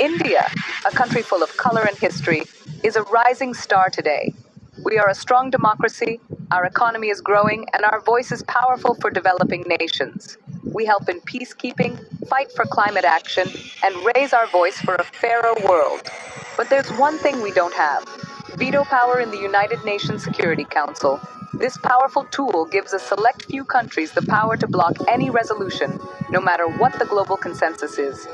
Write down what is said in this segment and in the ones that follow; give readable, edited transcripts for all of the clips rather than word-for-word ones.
India, a country full of color and history, is a rising star today. We are a strong democracy, our economy is growing, and our voice is powerful for developing nations. We help in peacekeeping, fight for climate action, and raise our voice for a fairer world. But there's one thing we don't have: veto power in the United Nations Security Council. This powerful tool gives a select few countries the power to block any resolution, no matter what the global consensus is.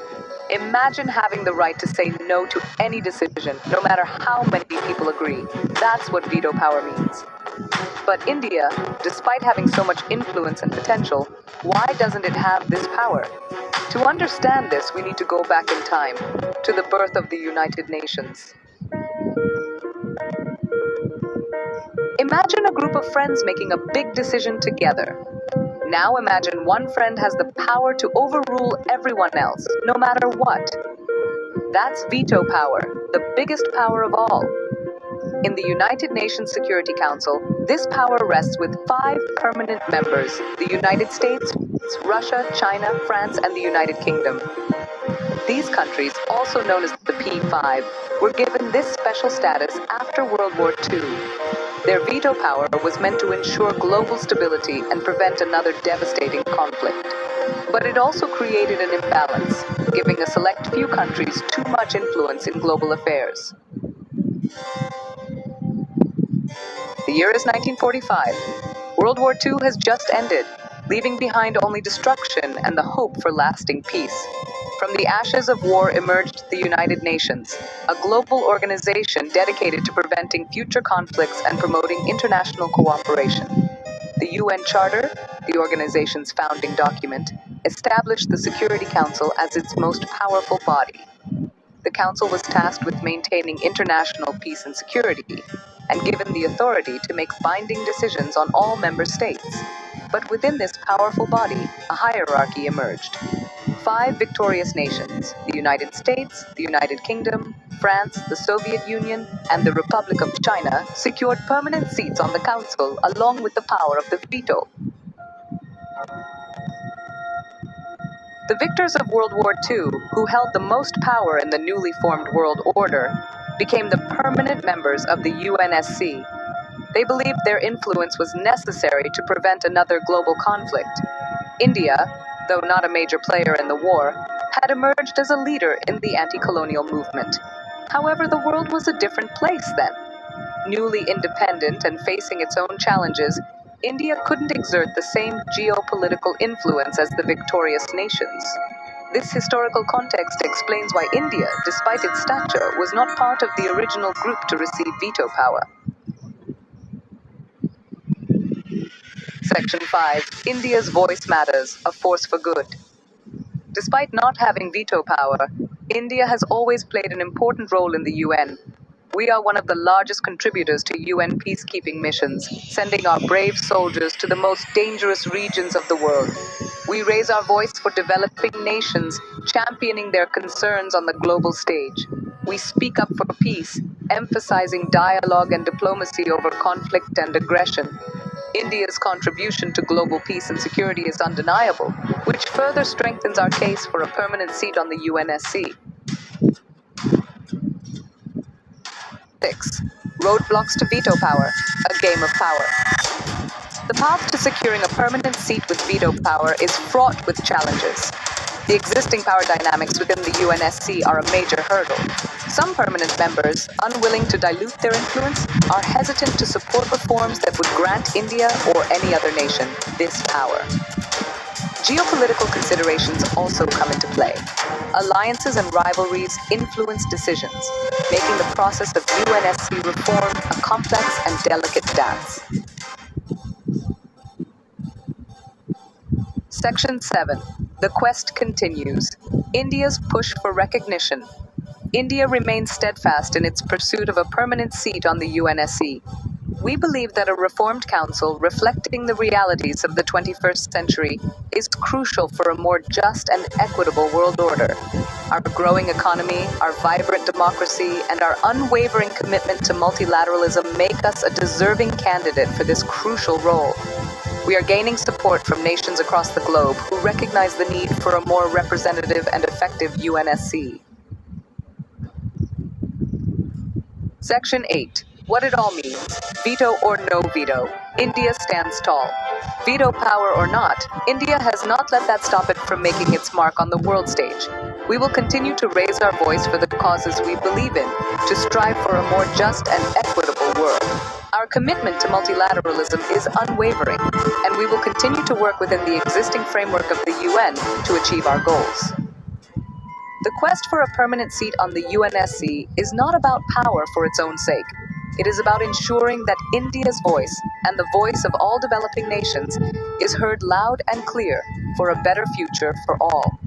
Imagine having the right to say no to any decision, no matter how many people agree. That's what veto power means. But India, despite having so much influence and potential, why doesn't it have this power? To understand this, we need to go back in time, to the birth of the United Nations. Imagine a group of friends making a big decision together. Now imagine one friend has the power to overrule everyone else, no matter what. That's veto power, the biggest power of all. In the United Nations Security Council, this power rests with 5 permanent members: the United States, Russia, China, France, and the United Kingdom. These countries, also known as the P5, were given this special status after World War II. Their veto power was meant to ensure global stability and prevent another devastating conflict. But it also created an imbalance, giving a select few countries too much influence in global affairs. The year is 1945. World War II has just ended, leaving behind only destruction and the hope for lasting peace. From the ashes of war emerged the United Nations, a global organization dedicated to preventing future conflicts and promoting international cooperation. The UN Charter, the organization's founding document, established the Security Council as its most powerful body. The Council was tasked with maintaining international peace and security, and given the authority to make binding decisions on all member states. But within this powerful body, a hierarchy emerged. 5 victorious nations: the United States, the United Kingdom, France, the Soviet Union, and the Republic of China, secured permanent seats on the Council along with the power of the veto. The victors of World War II, who held the most power in the newly formed world order, became the permanent members of the UNSC. They believed their influence was necessary to prevent another global conflict. India, though not a major player in the war, had emerged as a leader in the anti-colonial movement. However, the world was a different place then. Newly independent and facing its own challenges, India couldn't exert the same geopolitical influence as the victorious nations. This historical context explains why India, despite its stature, was not part of the original group to receive veto power. Section 5. India's voice matters, a force for good. Despite not having veto power, India has always played an important role in the UN. We are one of the largest contributors to UN peacekeeping missions, sending our brave soldiers to the most dangerous regions of the world. We raise our voice for developing nations, championing their concerns on the global stage. We speak up for peace, emphasizing dialogue and diplomacy over conflict and aggression. India's contribution to global peace and security is undeniable, which further strengthens our case for a permanent seat on the UNSC. 6. Roadblocks to veto power, a game of power. The path to securing a permanent seat with veto power is fraught with challenges. The existing power dynamics within the UNSC are a major hurdle. Some permanent members, unwilling to dilute their influence, are hesitant to support reforms that would grant India or any other nation this power. Geopolitical considerations also come into play. Alliances and rivalries influence decisions, making the process of UNSC reform a complex and delicate dance. Section 7. The quest continues. India's push for recognition. India remains steadfast in its pursuit of a permanent seat on the UNSC. We believe that a reformed council reflecting the realities of the 21st century is crucial for a more just and equitable world order. Our growing economy, our vibrant democracy, and our unwavering commitment to multilateralism make us a deserving candidate for this crucial role. We are gaining support from nations across the globe who recognize the need for a more representative and effective UNSC. Section 8. What it all means. Veto or no veto. India stands tall. Veto power or not, India has not let that stop it from making its mark on the world stage. We will continue to raise our voice for the causes we believe in, to strive for a more just and equitable world. Our commitment to multilateralism is unwavering, and we will continue to work within the existing framework of the UN to achieve our goals. The quest for a permanent seat on the UNSC is not about power for its own sake. It is about ensuring that India's voice, and the voice of all developing nations, is heard loud and clear for a better future for all.